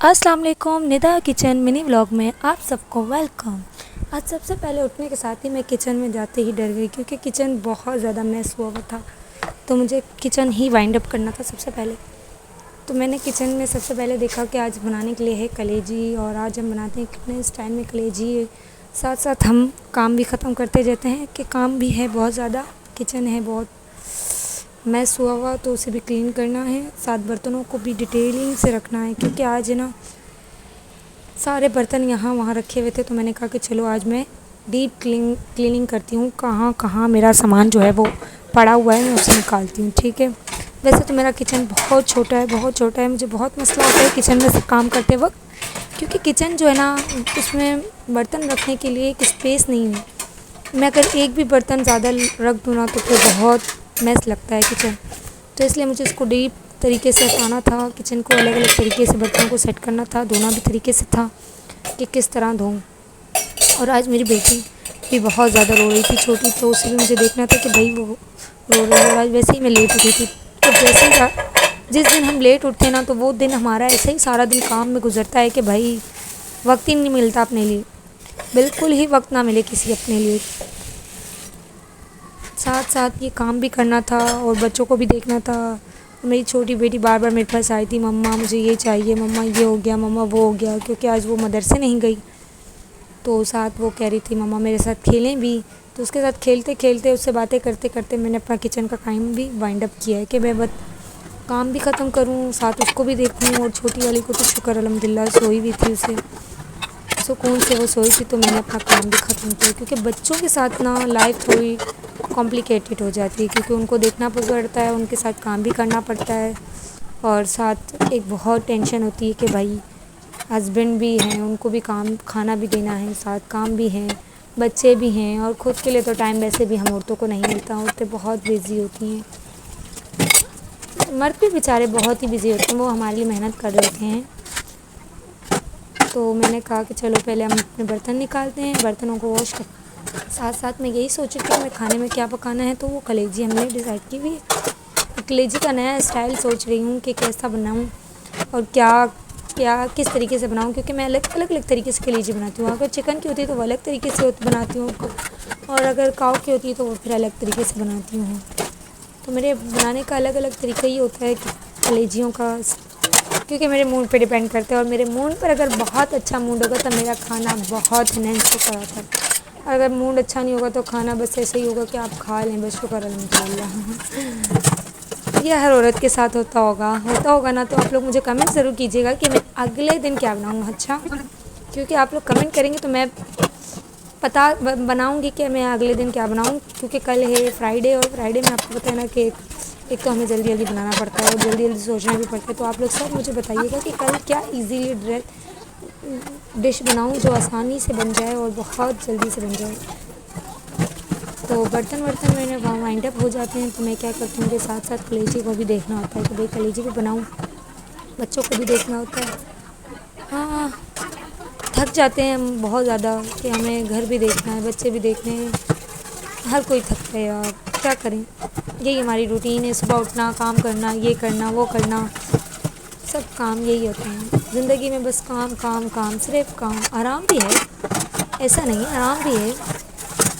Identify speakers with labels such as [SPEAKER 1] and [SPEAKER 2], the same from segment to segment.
[SPEAKER 1] السلام علیکم، ندا کچن منی ولاگ میں آپ سب کو ویلکم۔ آج سب سے پہلے اٹھنے کے ساتھ ہی میں کچن میں جاتے ہی ڈر گئی، کیونکہ کچن بہت زیادہ میس ہوا ہوا تھا، تو مجھے کچن ہی وائنڈ اپ کرنا تھا سب سے پہلے۔ تو میں نے کچن میں سب سے پہلے دیکھا کہ آج بنانے کے لیے ہے کلیجی، اور آج ہم بناتے ہیں کتنے اسٹائل میں کلیجی، ساتھ ساتھ ہم کام بھی ختم کرتے جاتے ہیں کہ کام بھی ہے بہت زیادہ، کچن ہے بہت میس ہوا ہوا تو اسے بھی کلین کرنا ہے، ساتھ برتنوں کو بھی ڈیٹیلنگ سے رکھنا ہے، کیونکہ آج نا سارے برتن یہاں وہاں رکھے ہوئے تھے، تو میں نے کہا کہ چلو آج میں ڈیپ کلیننگ کرتی ہوں، کہاں کہاں میرا سامان جو ہے وہ پڑا ہوا ہے میں اسے نکالتی ہوں، ٹھیک ہے۔ ویسے تو میرا کچن بہت چھوٹا ہے، بہت چھوٹا ہے، مجھے بہت مسئلہ ہوتا ہے کچن میں سب کام کرتے وقت، کیونکہ کچن جو ہے نا اس میں برتن رکھنے کے لیے ایک اسپیس نہیں ہے، میں اگر ایک بھی برتن زیادہ رکھ دوں نا تو پھر بہت میس لگتا ہے کچن، تو اس لیے مجھے اس کو ڈیپ طریقے سے ہٹانا تھا، کچن کو الگ الگ طریقے سے برتنوں کو سیٹ کرنا تھا، دھونا بھی طریقے سے تھا کہ کس طرح دھوؤں۔ اور آج میری بیٹی بھی بہت زیادہ رو رہی تھی چھوٹی، تو اسے بھی مجھے دیکھنا تھا کہ بھائی وہ رو رہی ہے، اور آج ویسے ہی میں لیٹ اٹھی تھی، اور جیسے ہی جس دن ہم لیٹ اٹھتے ہیں نا تو وہ دن ہمارا ایسے ہی سارا دن کام میں گزرتا ہے کہ بھائی وقت ہی نہیں ملتا اپنے لیے، بالکل ہی وقت نہ ملے کسی اپنے لیے، ساتھ ساتھ یہ کام بھی کرنا تھا اور بچوں کو بھی دیکھنا تھا۔ میری چھوٹی بیٹی بار بار میرے پاس آئی تھی، مما مجھے یہ چاہیے، مما یہ ہو گیا، مما وہ ہو گیا، کیونکہ آج وہ مدرسے نہیں گئی، تو ساتھ وہ کہہ رہی تھی مما میرے ساتھ کھیلیں بھی، تو اس کے ساتھ کھیلتے کھیلتے اس سے باتیں کرتے کرتے میں نے اپنا کچن کا ٹائم بھی وائنڈ اپ کیا ہے کہ میں بس کام بھی ختم کروں، ساتھ اس کو بھی دیکھوں، اور چھوٹی والی کو تو شکر الحمدللہ سوئی بھی تھی، اسے سکون سے وہ سوئی تھی، تو میں نے اپنا کام بھی ختم کیا، کیونکہ بچوں کے ساتھ نا لائف تھوڑی کمپلیکیٹڈ ہو جاتی ہے، کیونکہ ان کو دیکھنا پڑتا ہے، ان کے ساتھ کام بھی کرنا پڑتا ہے، اور ساتھ ایک بہت ٹینشن ہوتی ہے کہ بھائی ہسبینڈ بھی ہیں، ان کو بھی کھانا بھی دینا ہے، ساتھ کام بھی ہیں، بچے بھی ہیں، اور خود کے لیے تو ٹائم ویسے بھی ہم عورتوں کو نہیں ملتا، عورتیں بہت بزی ہوتی ہیں، مرد بھی بیچارے بہت ہی بزی ہوتے ہیں، وہ ہمارے لیے محنت کر رہے ہوتے ہیں۔ تو میں نے کہا کہ چلو پہلے ہم اپنے برتن نکالتے ہیں، برتنوں کو واش کر، ساتھ ساتھ میں یہی سوچ رہی تھی کہ میں کھانے میں کیا پکانا ہے، تو وہ کلیجی ہم نے ڈیسائڈ کی ہوئی ہے، کلیجی کا نیا اسٹائل سوچ رہی ہوں کہ کیسا بناؤں اور کیا کس طریقے سے بناؤں، کیونکہ میں الگ الگ طریقے سے کلیجی بناتی ہوں، اگر چکن کی ہوتی ہے تو وہ الگ طریقے سے بناتی ہوں، اور اگر کاؤ کی ہوتی ہے تو وہ پھر الگ طریقے سے بناتی ہوں، تو میرے بنانے کا الگ الگ طریقہ ہی ہوتا ہے کلیجیوں کا، کیونکہ میرے موڈ پہ ڈیپینڈ کرتا ہے، اور میرے موڈ پر اگر بہت اچھا موڈ ہوگا تو میرا کھانا بہت انہینس ہوتا ہے، اگر موڈ اچھا نہیں ہوگا تو کھانا بس ایسے ہی ہوگا کہ آپ کھا لیں، بس شکر الحمدللہ، یہ ہر عورت کے ساتھ ہوتا ہوگا نا، تو آپ لوگ مجھے کمنٹ ضرور کیجیے گا کہ میں اگلے دن کیا بناؤں، اچھا، کیونکہ آپ لوگ کمنٹ کریں گے تو میں بناؤں گی کہ میں اگلے دن کیا بناؤں، کیونکہ کل ہے فرائیڈے، اور فرائیڈے میں آپ کو پتہ ہے نا کہ ایک تو ہمیں جلدی جلدی بنانا پڑتا ہے اور جلدی جلدی سوچنا بھی پڑتا ہے، تو آپ لوگ سب مجھے بتائیے گا کہ کل کیا ایزیلی ڈش بناؤں جو آسانی سے بن جائے اور بہت جلدی سے بن جائے۔ تو برتن میں نے وائنڈ اپ ہو جاتے ہیں، تو میں کیا کرتی ہوں کہ ساتھ ساتھ کلیجی کو بھی دیکھنا ہوتا ہے کہ بھائی کلیجی بھی بناؤں، بچوں کو بھی دیکھنا ہوتا ہے، ہاں تھک جاتے ہیں ہم بہت زیادہ کہ ہمیں گھر بھی دیکھنا ہے، بچے بھی دیکھنے ہیں، ہر کوئی تھکتا ہے یار، کیا کریں، یہی ہماری روٹین ہے، صبح اٹھنا، کام کرنا، یہ کرنا وہ کرنا، سب کام یہی ہوتے ہیں زندگی میں، بس کام کام کام، صرف کام، آرام بھی ہے ایسا نہیں، آرام بھی ہے،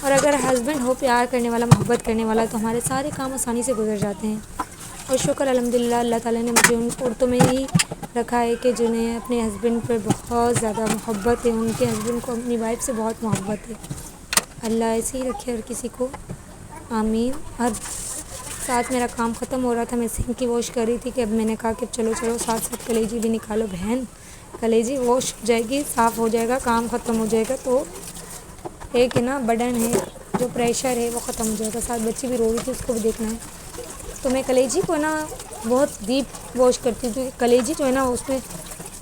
[SPEAKER 1] اور اگر ہسبینڈ ہو پیار کرنے والا، محبت کرنے والا، تو ہمارے سارے کام آسانی سے گزر جاتے ہیں، اور شکر الحمدللہ اللہ تعالیٰ نے مجھے ان عورتوں میں ہی رکھا ہے کہ جنہیں اپنے ہسبینڈ پہ بہت زیادہ محبت ہے، ان کے ہسبینڈ کو اپنی وائف سے بہت محبت ہے، اللہ ایسے ہی رکھے ہر کسی کو، آمین۔ اب ساتھ میرا کام ختم ہو رہا تھا، میں سنک کی واش کر رہی تھی کہ اب میں نے کہا کہ چلو ساتھ ساتھ کلیجی بھی نکالو بہن، کلیجی واش ہو جائے گی، صاف ہو جائے گا، کام ختم ہو جائے گا، تو ایک ہے نا برڈن ہے جو پریشر ہے وہ ختم ہو جائے گا، ساتھ بچی بھی رو رہی تھی، اس کو بھی دیکھنا ہے، تو میں کلیجی کو نا بہت ڈیپ واش کرتی ہوں، کیونکہ کلیجی جو ہے نا اس میں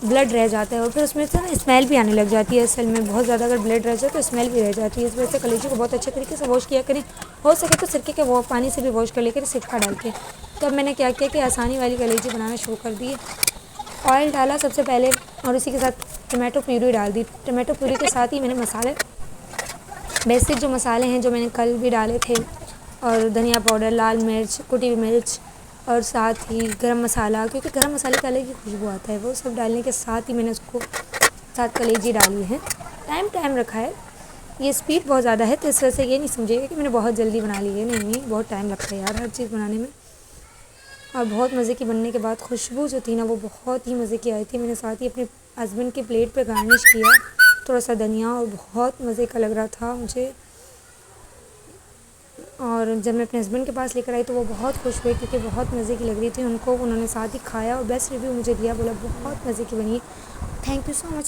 [SPEAKER 1] بلڈ رہ جاتا ہے، اور پھر اس میں سے نا اسمیل بھی آنے لگ جاتی ہے، اصل میں بہت زیادہ اگر بلڈ رہ جائے تو اسمیل بھی رہ جاتی ہے، اس وجہ سے کلیجی کو بہت اچھے طریقے سے واش کیا کریں، ہو سکے تو سرکے کے پانی سے بھی واش کر لے کر سرکہ ڈال کے، تو اب میں نے کیا کیا کہ آسانی والی کلیجی بنانا شروع کر دی ہے، آئل ڈالا سب سے پہلے، اور اسی کے ساتھ ٹمیٹو پیوری ڈال دی، ٹمیٹو پیوری کے ساتھ ہی میں نے مسالے، بیسک جو مسالے ہیں جو میں نے کل بھی ڈالے تھے، اور دھنیا پاؤڈر، لال مرچ، کٹی ہوئی مرچ، اور ساتھ ہی گرم مسالہ، کیونکہ گرم مسالے کا الگ ہی خوشبو آتا ہے، وہ سب ڈالنے کے ساتھ ہی میں نے اس کو ساتھ کلیجی ڈالی ہے. ٹائم رکھا ہے. یہ اسپیڈ بہت زیادہ ہے تو اس وجہ سے یہ نہیں سمجھے گا کہ میں نے بہت جلدی بنا لی ہے. نہیں، بہت ٹائم لگتا ہے یار ہر چیز بنانے میں. اور بہت مزے کی بننے کے بعد خوشبو جو تھی نا وہ بہت ہی مزے کی آئی تھی. میں نے ساتھ ہی اپنے ہسبینڈ کی پلیٹ پہ گارنش کیا تھوڑا سا دھنیا، اور بہت مزے کا لگ رہا تھا مجھے. اور جب میں اپنے ہسبینڈ کے پاس لے کر آئی تو وہ بہت خوش ہوئے کیونکہ بہت مزے کی لگ رہی تھی ان کو. انہوں نے ساتھ ہی کھایا اور بیسٹ ریویو مجھے دیا، بولا بہت مزے کی بنی ہے. Thank you so much.